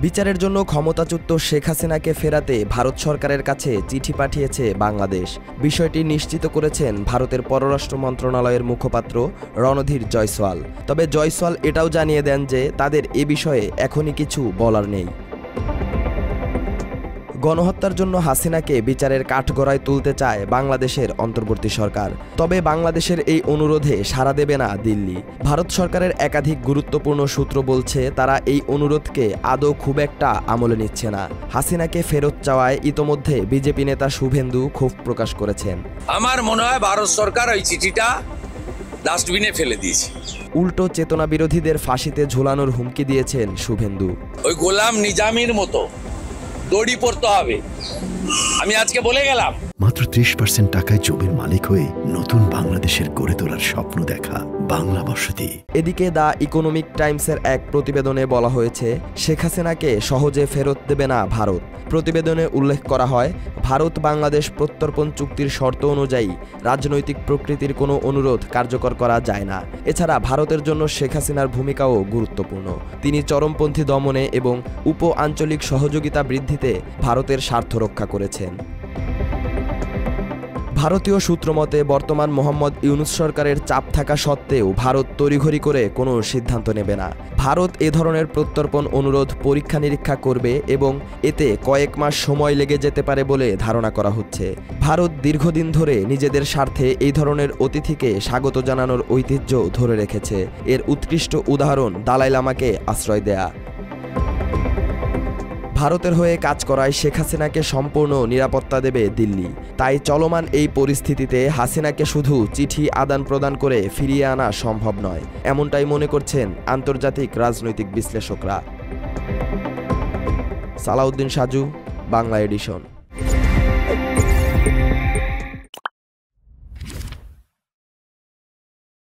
বিচারের জন্য ক্ষমতাচ্যুত শেখ হাসিনাকে ফেরাতে ভারত সরকারের কাছে চিঠি পাঠিয়েছে বাংলাদেশ। বিষয়টি নিশ্চিত করেছেন ভারতের পররাষ্ট্র মন্ত্রণালয়ের মুখপাত্র রণধীর জয়সওয়াল। তবে জয়সওয়াল এটাও জানিয়ে দেন যে তাদের এ বিষয়ে এখনই কিছু বলার নেই। গণহত্যার জন্য হাসিনাকে বিচারের কাঠগড়ায় তুলতে চায় বাংলাদেশের অন্তর্বর্তী সরকার। তবে বাংলাদেশের এই অনুরোধে সাড়া দেবে না দিল্লি। ভারত সরকারের একাধিক গুরুত্বপূর্ণ সূত্র বলছে তারা এই অনুরোধকে আদৌ খুব একটা আমলে নিচ্ছে না। হাসিনাকে ফেরত চাওয়ায় ইতোমধ্যে বিজেপি নেতা শুভেন্দু ক্ষোভ প্রকাশ করেছেন। আমার মনে হয় ভারত সরকার ওই চিঠিটা ডাস্টবিনে ফেলে দিয়েছে। উল্টো চেতনা বিরোধীদের ফাঁসিতে ঝোলানোর হুমকি দিয়েছেন শুভেন্দু। ওই গোলাম নিজামীর মতো দড়ি পড়তে হবে, আমি আজকে বলে গেলাম। মাত্র 30% টাকায় জমির মালিক হয়ে নতুন বাংলাদেশের গড়ে তোলার স্বপ্ন দেখা বাংলা বসতি। এদিকে দ্য ইকোনমিক টাইমসের এক প্রতিবেদনে বলা হয়েছে শেখ হাসিনাকে সহজে ফেরত দেবে না ভারত। প্রতিবেদনে উল্লেখ করা হয়, ভারত বাংলাদেশ প্রত্যর্পণ চুক্তির শর্ত অনুযায়ী রাজনৈতিক প্রকৃতির কোনো অনুরোধ কার্যকর করা যায় না। এছাড়া ভারতের জন্য শেখ হাসিনার ভূমিকাও গুরুত্বপূর্ণ। তিনি চরমপন্থী দমনে এবং উপ আঞ্চলিক সহযোগিতা বৃদ্ধিতে ভারতের স্বার্থ রক্ষা করেছেন। ভারতীয় সূত্রমতে বর্তমান মোহাম্মদ ইউনূস সরকারের চাপ থাকা সত্ত্বেও ভারত তড়িঘড়ি করে কোনো সিদ্ধান্ত নেবে না। ভারত এ ধরনের প্রত্যর্পণ অনুরোধ পরীক্ষা নিরীক্ষা করবে এবং এতে কয়েক মাস সময় লেগে যেতে পারে বলে ধারণা করা হচ্ছে। ভারত দীর্ঘদিন ধরে নিজেদের স্বার্থে এই ধরনের অতিথিকে স্বাগত জানানোর ঐতিহ্য ধরে রেখেছে। এর উৎকৃষ্ট উদাহরণ দালাই লামাকে আশ্রয় দেয়া। ভারতের হয়ে কাজ করায় শেখ হাসিনাকে সম্পূর্ণ নিরাপত্তা দেবে দিল্লি। তাই চলমান এই পরিস্থিতিতে হাসিনাকে শুধু চিঠি আদান প্রদান করে ফিরিয়ে আনা সম্ভব নয়, এমনটাই মনে করছেন আন্তর্জাতিক রাজনৈতিক বিশ্লেষকরা। সালাউদ্দিন সাজু, বাংলা এডিশন।